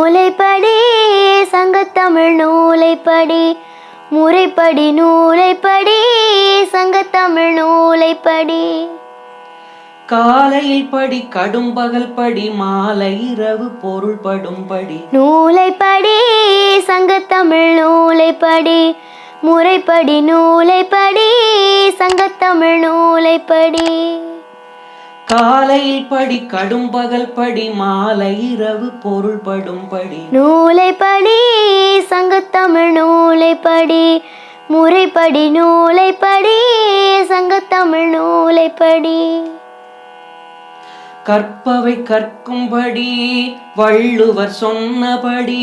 நூலைப்படி சங்கத்தமிழ் நூலைப்படி முறைப்படி நூலைப்படி சங்கத்தமிழ் நூலைப்படி காலையில் படி கடும் பகல் படி மாலை இரவு பொருள் படும்படி நூலைப்படி சங்கத்தமிழ் நூலைப்படி முறைப்படி நூலைப்படி சங்கத்தமிழ் நூலைப்படி காலையில் படி கடும் பகல் படி மாலை இரவு பொருள் படும்படி நூலைப்படி சங்கத்தமிழ் நூலைப்படி முறைப்படி நூலைப்படி சங்கத்தமிழ் நூலைப்படி கற்பவை கற்கும்படி வள்ளுவர் சொன்னபடி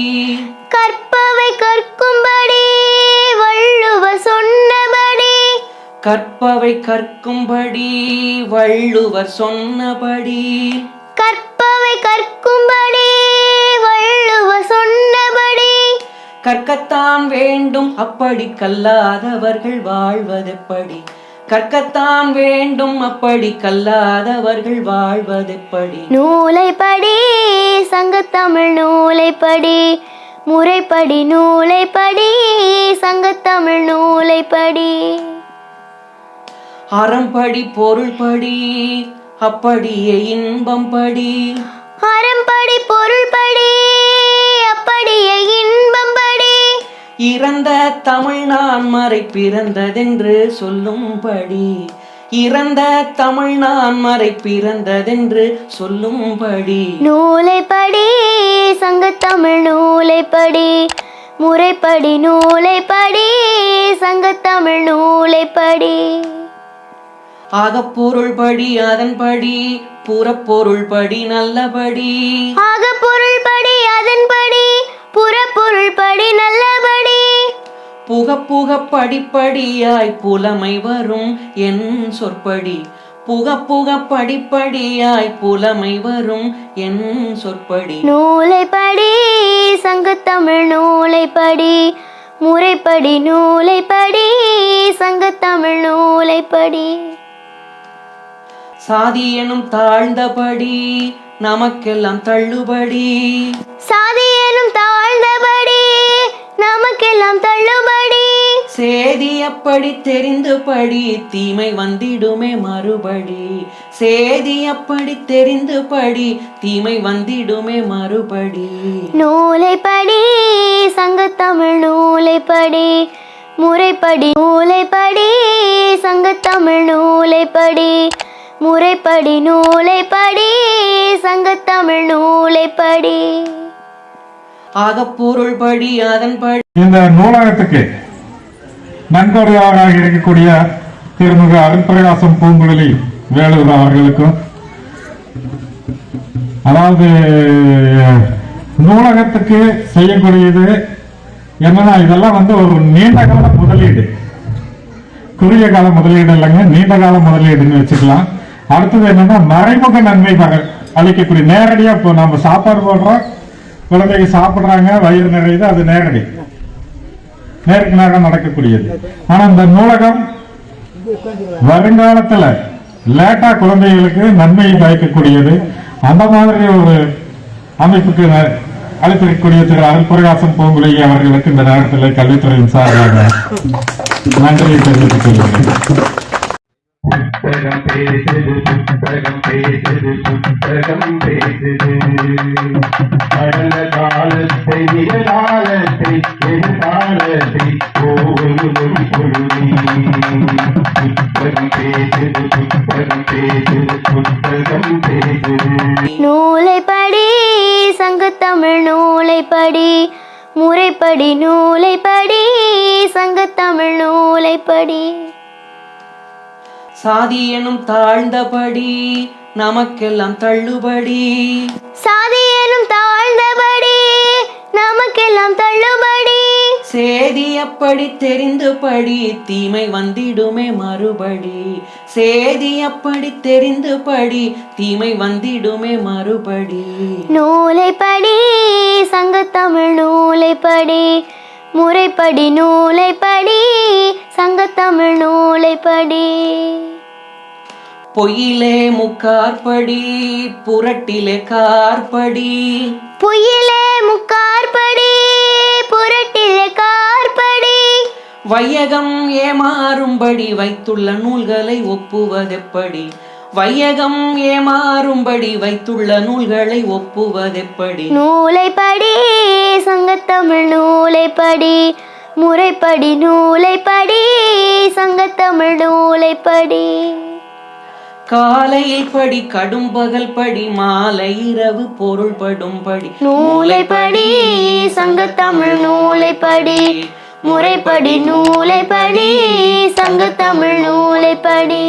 கற்பவை கற்கும்படி வள்ளுவர் சொன்னபடி கற்பவை கற்கும்படி வள்ளுவர் சொன்னபடி கற்பவை கற்கும்படி வள்ளுவர் சொன்னபடி கற்கத்தான் வேண்டும் அப்படி கல்லாதவர்கள் வாழ்வதெப்படி கற்கத்தான் வேண்டும் அப்படி கல்லாதவர்கள் வாழ்வதெப்படி நூலைப்படி சங்கத்தமிழ் நூலைப்படி முறைப்படி நூலைப்படி சங்கத்தமிழ் நூலைப்படி அறம்படி பொருள் படி அப்படியே இன்பம் படி அறம்படி பொருள் படி அப்படியே இன்பம் படி இறந்த தமிழ் நான்மறை பிறந்ததென்று சொல்லும்படி இறந்த தமிழ் நான்மறை பிறந்ததென்று சொல்லும்படி நூலைப்படி சங்கத்தமிழ் நூலைப்படி முறைப்படி நூலைப்படி சங்கத்தமிழ் நூலைப்படி ஆகப்பொருள் படி அதன்படி புறப்பொருள் படி நல்லபடி ஆகப்பொருள் படி அதன்படி புறப்பொருள் படி நல்லபடி புக புக படிப்படியாய் புலமை வரும் என் சொற்படி புக புக படிப்படியாய் புலமை வரும் என் சொற்படி நூலைப்படி சங்கத்தமிழ் நூலைப்படி முறைப்படி நூலைப்படி சங்கத்தமிழ் நூலைப்படி சாதி எனும் தாழ்ந்தபடி நமக்கெல்லாம் தள்ளுபடி சாதி எனும் தாழ்ந்தபடி நமக்கெல்லாம் தள்ளுபடி சேதி அப்படி தெரிந்து படி தீமை வந்திடுமே மறுபடி சேதி அப்படி தெரிந்து படி தீமை வந்திடுமே மறுபடி நூலைப்படி சங்கத்தமிழ் நூலைப்படி முறைப்படி நூலைப்படி சங்கத்தமிழ் நூலைப்படி முறைப்படி நூலைப்படி சங்கத்தமிழ் நூலைப்படி ஆகப்பொருள் படி அதன்படி இந்த நூலகத்துக்கு நண்பர்களாக இருக்கக்கூடிய திருமிகு அருட்பிரகாசம் பூங்குழலி வேலூர் அவர்களுக்கும், அதாவது நூலகத்துக்கு செய்யக்கூடியது என்னன்னா, இதெல்லாம் வந்து ஒரு நீண்ட கால முதலீடு, குறுகிய கால முதலீடு இல்லைங்க, நீண்ட கால முதலீடுன்னு வச்சுக்கலாம். அடுத்தது என்னன்னா, மறைமுக நன்மை அளிக்கக்கூடிய, நேரடியா இப்போ நம்ம சாப்பாடு போடுறோம், குழந்தைங்க சாப்பிடுறாங்க, வயிறு நிறையுது, அது நேரடி, நேருக்கு நேராக நடக்கக்கூடியது. ஆனா இந்த நூலகம் வருங்காலத்துல லேட்டா குழந்தைகளுக்கு நன்மையை பயக்கக்கூடியது. அந்த மாதிரி ஒரு அமைப்புக்கு அளித்திருக்கக்கூடிய திரு அருட்பிரகாசம் பூங்குழலி அவர்களுக்கு இந்த நேரத்தில் கல்வித்துறையின் சார்பாக நன்றியை தெரிவித்துக் கொள்கிறேன். புத்தகம் பேசுது, புத்தகம் பேசுது, புத்தகம் பேசுது. கடந்த காலத்தை, நிகழ்காலத்தை, எதிர்காலத்தை ஒவ்வொரு மொழி பொருளி. புத்தகம் பேசுது, புத்தகம் பேசுது, புத்தகம் பேசுது. நூலைப்படி சங்கத்தமிழ் நூலைப்படி முறைப்படி நூலைப்படி சங்கத்தமிழ் நூலைப்படி சாதி எனும் தாழ்ந்தபடி நமக்கெல்லாம் தள்ளுபடி சாதி எனும் தாழ்ந்தபடி நமக்கெல்லாம் தள்ளுபடி சேதி அப்படி தெரிந்து படி தீமை வந்திடுமே மறுபடி சேதி அப்படி தெரிந்து படி தீமை வந்திடுமே மறுபடி நூலைப்படி சங்கத்தமிழ் நூலைப்படி முறைப்படி நூலைப்படி சங்கத்தமிழ் நூலைப்படி பொய்யிலே முக்கார்படி புரட்டிலே கார்படி பொய்யிலே முக்கார் வையகம் ஏமாறும்படி வைத்துள்ள நூல்களை ஒப்புவதெப்படி? வையகம் ஏமாறும்படி வைத்துள்ள நூல்களை ஒப்புவதெப்படி? நூலை படி சங்கத்தமிழ் நூலை படி, முறைப்படி நூலை படி, சங்கத்தமிழ் நூலை படி. காலையில் படி, கடும் பகல் படி, மாலை இரவு பொருள் படும் படி. நூலை படி சங்கத்தமிழ் நூலை படி, முறைப்படி நூலை படி, சங்கத்தமிழ் நூலை படி.